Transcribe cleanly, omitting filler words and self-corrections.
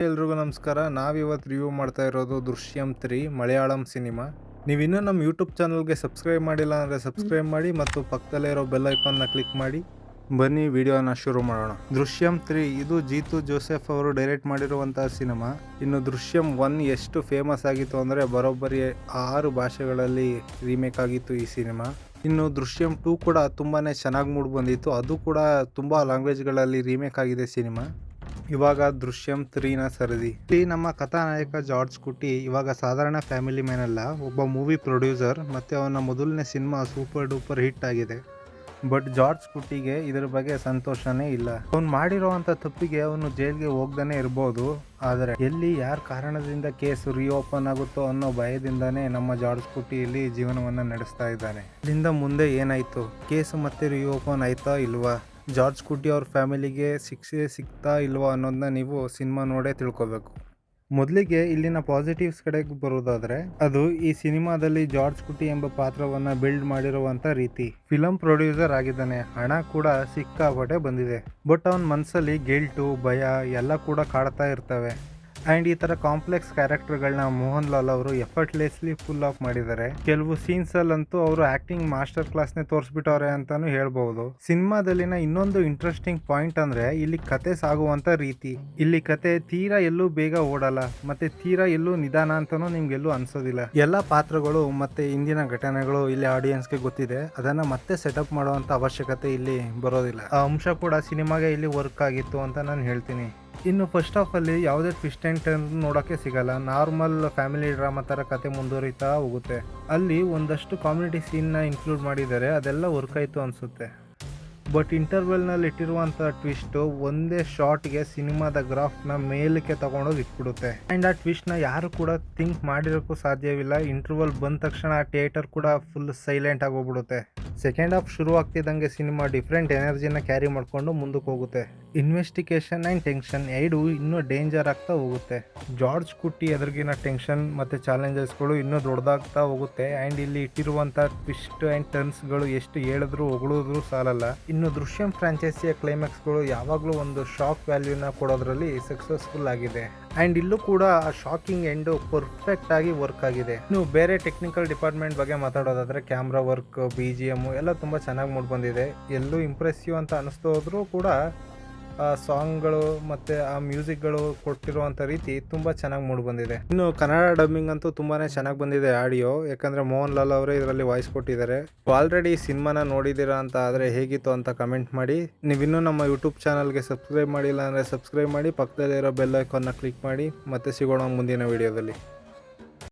ಎಲ್ರಿಗೂ ನಮಸ್ಕಾರ. ನಾವಿವತ್ತು ರಿವ್ಯೂ ಮಾಡ್ತಾ ಇರೋದು ದೃಶ್ಯಂ 3 ಮಲಯಾಳಂ ಸಿನಿಮಾ. ನೀವಿನ್ನೂ ನಮ್ಮ ಯೂಟ್ಯೂಬ್ ಚಾನಲ್ಗೆ ಸಬ್ಸ್ಕ್ರೈಬ್ ಮಾಡಿಲ್ಲ ಅಂದರೆ ಸಬ್ಸ್ಕ್ರೈಬ್ ಮಾಡಿ ಮತ್ತು ಪಕ್ಕದಲ್ಲೇ ಇರೋ ಬೆಲ್ ಐಕಾನ್ನ ಕ್ಲಿಕ್ ಮಾಡಿ. ಬನ್ನಿ ವಿಡಿಯೋನ ಶುರು ಮಾಡೋಣ. ದೃಶ್ಯಂ 3 ಇದು ಜೀತು ಜೋಸೆಫ್ ಅವರು ಡೈರೆಕ್ಟ್ ಮಾಡಿರುವಂತಹ ಸಿನಿಮಾ. ಇನ್ನು ದೃಶ್ಯಂ 1 ಎಷ್ಟು ಫೇಮಸ್ ಆಗಿತ್ತು ಅಂದರೆ ಬರೋಬ್ಬರಿ 6 ಭಾಷೆಗಳಲ್ಲಿ ರೀಮೇಕ್ ಆಗಿತ್ತು ಈ ಸಿನಿಮಾ. ಇನ್ನು ದೃಶ್ಯಂ 2 ಕೂಡ ತುಂಬಾ ಚೆನ್ನಾಗಿ ಮೂಡ್ ಬಂದಿತ್ತು. ಅದು ಕೂಡ ತುಂಬ ಲ್ಯಾಂಗ್ವೇಜ್ಗಳಲ್ಲಿ ರೀಮೇಕ್ ಆಗಿದೆ ಸಿನಿಮಾ. ಇವಾಗ ದೃಶ್ಯಂ 3ನ ಸರದಿ. ಇಲ್ಲಿ ನಮ್ಮ ಕಥಾನಾಯಕ ಜಾರ್ಜ್ ಕುಟಿ ಇವಾಗ ಸಾಧಾರಣ ಫ್ಯಾಮಿಲಿ ಮ್ಯಾನ್ ಅಲ್ಲ, ಒಬ್ಬ ಮೂವಿ ಪ್ರೊಡ್ಯೂಸರ್. ಮತ್ತು ಅವನ ಮೊದಲನೇ ಸಿನಿಮಾ ಸೂಪರ್ ಡೂಪರ್ ಹಿಟ್ ಆಗಿದೆ. ಬಟ್ ಜಾರ್ಜ್ ಕುಟಿಗೆ ಇದರ ಬಗ್ಗೆ ಸಂತೋಷನೇ ಇಲ್ಲ. ಅವನು ಮಾಡಿರೋವಂಥ ತಪ್ಪಿಗೆ ಅವನು ಜೈಲ್ಗೆ ಹೋಗ್ದಾನೆ ಇರ್ಬೋದು, ಆದರೆ ಎಲ್ಲಿ ಯಾರ ಕಾರಣದಿಂದ ಕೇಸ್ ರಿಓಪನ್ ಆಗುತ್ತೋ ಅನ್ನೋ ಭಯದಿಂದಾನೇ ನಮ್ಮ ಜಾರ್ಜ್ ಕುಟಿ ಇಲ್ಲಿ ಜೀವನವನ್ನು ನಡೆಸ್ತಾ ಇದ್ದಾನೆ. ಇಲ್ಲಿಂದ ಮುಂದೆ ಏನಾಯ್ತು, ಕೇಸ್ ಮತ್ತೆ ರಿಓಪನ್ ಆಯ್ತಾ ಇಲ್ವಾ, ಜಾರ್ಜ್ ಕುಟಿ ಅವ್ರ ಫ್ಯಾಮಿಲಿಗೆ ಶಿಕ್ಷೆ ಸಿಗ್ತಾ ಇಲ್ವಾ ಅನ್ನೋದನ್ನ ನೀವು ಸಿನಿಮಾ ನೋಡೇ ತಿಳ್ಕೊಬೇಕು. ಮೊದಲಿಗೆ ಇಲ್ಲಿನ ಪಾಸಿಟಿವ್ಸ್ ಕಡೆಗೆ ಬರೋದಾದ್ರೆ, ಅದು ಈ ಸಿನಿಮಾದಲ್ಲಿ ಜಾರ್ಜ್ ಕುಟಿ ಎಂಬ ಪಾತ್ರವನ್ನ ಬಿಲ್ಡ್ ಮಾಡಿರುವಂತ ರೀತಿ. ಫಿಲಂ ಪ್ರೊಡ್ಯೂಸರ್ ಆಗಿದ್ದಾನೆ, ಹಣ ಕೂಡ ಸಿಕ್ಕಾಪಟ್ಟೆ ಬಂದಿದೆ. ಬಟ್ ಅವನ ಮನಸ್ಸಲ್ಲಿ ಗಿಲ್ಟು, ಭಯ ಎಲ್ಲ ಕೂಡ ಕಾಡ್ತಾ ಇರ್ತವೆ. ಆ್ಯಂಡ್ ಈ ಥರ ಕಾಂಪ್ಲೆಕ್ಸ್ ಕ್ಯಾರೆಕ್ಟರ್ಗಳನ್ನ ಮೋಹನ್ ಲಾಲ್ ಅವರು ಎಫರ್ಟ್ಲೆಸ್ಲಿ ಫುಲ್ ಆಫ್ ಮಾಡಿದ್ದಾರೆ. ಕೆಲವು ಸೀನ್ಸಲ್ಲಂತೂ ಅವರು ಆ್ಯಕ್ಟಿಂಗ್ ಮಾಸ್ಟರ್ ಕ್ಲಾಸ್ನೇ ತೋರಿಸ್ಬಿಟ್ಟವ್ರೆ ಅಂತಾನು ಹೇಳ್ಬೋದು. ಸಿನಿಮಾದಲ್ಲಿನ ಇನ್ನೊಂದು ಇಂಟ್ರೆಸ್ಟಿಂಗ್ ಪಾಯಿಂಟ್ ಅಂದರೆ ಇಲ್ಲಿ ಕತೆ ಸಾಗುವಂಥ ರೀತಿ. ಇಲ್ಲಿ ಕತೆ ತೀರಾ ಎಲ್ಲೂ ಬೇಗ ಓಡಲ್ಲ, ಮತ್ತೆ ತೀರಾ ಎಲ್ಲೂ ನಿಧಾನ ಅಂತಲೂ ನಿಮ್ಗೆಲ್ಲೂ ಅನ್ಸೋದಿಲ್ಲ. ಎಲ್ಲ ಪಾತ್ರಗಳು ಮತ್ತೆ ಇಂದಿನ ಘಟನೆಗಳು ಇಲ್ಲಿ ಆಡಿಯನ್ಸ್ಗೆ ಗೊತ್ತಿದೆ, ಅದನ್ನು ಮತ್ತೆ ಸೆಟಪ್ ಮಾಡುವಂಥ ಅವಶ್ಯಕತೆ ಇಲ್ಲಿ ಬರೋದಿಲ್ಲ. ಆ ಅಂಶ ಕೂಡ ಸಿನಿಮಾಗೆ ಇಲ್ಲಿ ವರ್ಕ್ ಆಗಿತ್ತು ಅಂತ ನಾನು ಹೇಳ್ತೀನಿ. ಇನ್ನು ಫಸ್ಟ್ ಹಾಫ್ ಅಲ್ಲಿ ಯಾವುದೇ ಟ್ವಿಸ್ಟ್ ಆ್ಯಂಡ್ ಟರ್ನ್ ನೋಡೋಕ್ಕೆ ಸಿಗಲ್ಲ. ನಾರ್ಮಲ್ ಫ್ಯಾಮಿಲಿ ಡ್ರಾಮಾ ಥರ ಕತೆ ಮುಂದುವರಿತಾ ಹೋಗುತ್ತೆ. ಅಲ್ಲಿ ಒಂದಷ್ಟು ಕಾಮಿಡಿ ಸೀನ್ನ ಇನ್ಕ್ಲೂಡ್ ಮಾಡಿದ್ದಾರೆ, ಅದೆಲ್ಲ ವರ್ಕ್ ಆಯಿತು ಅನಿಸುತ್ತೆ. ಬಟ್ ಇಂಟರ್ವೆಲ್ನಲ್ಲಿ ಇಟ್ಟಿರುವಂಥ ಟ್ವಿಸ್ಟು ಒಂದೇ ಶಾರ್ಟ್ಗೆ ಸಿನಿಮಾದ ಗ್ರಾಫ್ನ ಮೇಲಕ್ಕೆ ತಗೊಂಡೋಗಿ ಇಟ್ಬಿಡುತ್ತೆ. ಆ್ಯಂಡ್ ಆ ಟ್ವಿಸ್ಟ್ನ ಯಾರು ಕೂಡ ಥಿಂಕ್ ಮಾಡಿರೋಕ್ಕೂ ಸಾಧ್ಯವಿಲ್ಲ. ಇಂಟರ್ವಲ್ ಬಂದ ತಕ್ಷಣ ಆ ಥಿಯೇಟರ್ ಕೂಡ ಫುಲ್ ಸೈಲೆಂಟ್ ಆಗೋಗ್ಬಿಡುತ್ತೆ. ಸೆಕೆಂಡ್ ಹಾಫ್ ಶುರು ಆಗ್ತಿದ್ದಂಗೆ ಸಿನಿಮಾ ಡಿಫ್ರೆಂಟ್ ಎನರ್ಜಿನ ಕ್ಯಾರಿ ಮಾಡಿಕೊಂಡು ಮುಂದಕ್ಕೆ ಹೋಗುತ್ತೆ. ಇನ್ವೆಸ್ಟಿಗೇಷನ್ ಆ್ಯಂಡ್ ಟೆನ್ಷನ್ ಎರಡು ಇನ್ನೂ ಡೇಂಜರ್ ಆಗ್ತಾ ಹೋಗುತ್ತೆ. ಜಾರ್ಜ್ ಕುಟಿ ಎದುರಿಗಿನ ಟೆನ್ಷನ್ ಮತ್ತು ಚಾಲೆಂಜಸ್ಗಳು ಇನ್ನೂ ದೊಡ್ಡದಾಗ್ತಾ ಹೋಗುತ್ತೆ. ಆ್ಯಂಡ್ ಇಲ್ಲಿ ಇಟ್ಟಿರುವಂಥ ಟ್ವಿಸ್ಟ್ ಆ್ಯಂಡ್ ಟರ್ನ್ಸ್ಗಳು ಎಷ್ಟು ಹೇಳಿದ್ರು ಹೊಗಳಿದ್ರು ಸಾಲಲ್ಲ. ಇನ್ನು ದೃಶ್ಯಂ ಫ್ರಾಂಚೈಸಿಯ ಕ್ಲೈಮ್ಯಾಕ್ಸ್ಗಳು ಯಾವಾಗಲೂ ಒಂದು ಶಾಕ್ ವ್ಯಾಲ್ಯೂನ ಕೊಡೋದ್ರಲ್ಲಿ ಸಕ್ಸಸ್ಫುಲ್ ಆಗಿದೆ. ಆ್ಯಂಡ್ ಇಲ್ಲೂ ಕೂಡ ಆ ಶಾಕಿಂಗ್ ಎಂಡು ಪರ್ಫೆಕ್ಟ್ ಆಗಿ ವರ್ಕ್ ಆಗಿದೆ. ಇನ್ನು ಬೇರೆ ಟೆಕ್ನಿಕಲ್ ಡಿಪಾರ್ಟ್ಮೆಂಟ್ ಬಗ್ಗೆ ಮಾತಾಡೋದಾದರೆ ಕ್ಯಾಮ್ರಾ ವರ್ಕ್, BGM ಎಲ್ಲ ತುಂಬ ಚೆನ್ನಾಗಿ ಮೂಡಿ ಬಂದಿದೆ. ಎಲ್ಲೂ ಇಂಪ್ರೆಸಿವ್ ಅಂತ ಅನಿಸ್ತಾ ಹೋದ್ರೂ ಕೂಡ ಆ ಸಾಂಗ್ಗಳು ಮತ್ತು ಆ ಮ್ಯೂಸಿಕ್ಗಳು ಕೊಟ್ಟಿರುವಂಥ ರೀತಿ ತುಂಬ ಚೆನ್ನಾಗಿ ಮೂಡಿ ಬಂದಿದೆ. ಇನ್ನು ಕನ್ನಡ ಡಬ್ಬಿಂಗ್ ಅಂತೂ ತುಂಬಾ ಚೆನ್ನಾಗಿ ಬಂದಿದೆ ಆಡಿಯೋ, ಯಾಕಂದರೆ ಮೋಹನ್ ಲಾಲ್ ಅವರೇ ಇದರಲ್ಲಿ ವಾಯ್ಸ್ ಕೊಟ್ಟಿದ್ದಾರೆ. ಆಲ್ರೆಡಿ ಸಿನಿಮಾನ ನೋಡಿದ್ದೀರಾ ಅಂತ ಆದರೆ ಹೇಗಿತ್ತು ಅಂತ ಕಮೆಂಟ್ ಮಾಡಿ. ನೀವಿನ್ನೂ ನಮ್ಮ ಯೂಟ್ಯೂಬ್ ಚಾನಲ್ಗೆ ಸಬ್ಸ್ಕ್ರೈಬ್ ಮಾಡಿಲ್ಲ ಅಂದರೆ ಸಬ್ಸ್ಕ್ರೈಬ್ ಮಾಡಿ, ಪಕ್ಕದಲ್ಲಿರೋ ಬೆಲ್ ಐಕಾನ್ನ ಕ್ಲಿಕ್ ಮಾಡಿ. ಮತ್ತೆ ಸಿಗೋಣ ಮುಂದಿನ ವಿಡಿಯೋದಲ್ಲಿ.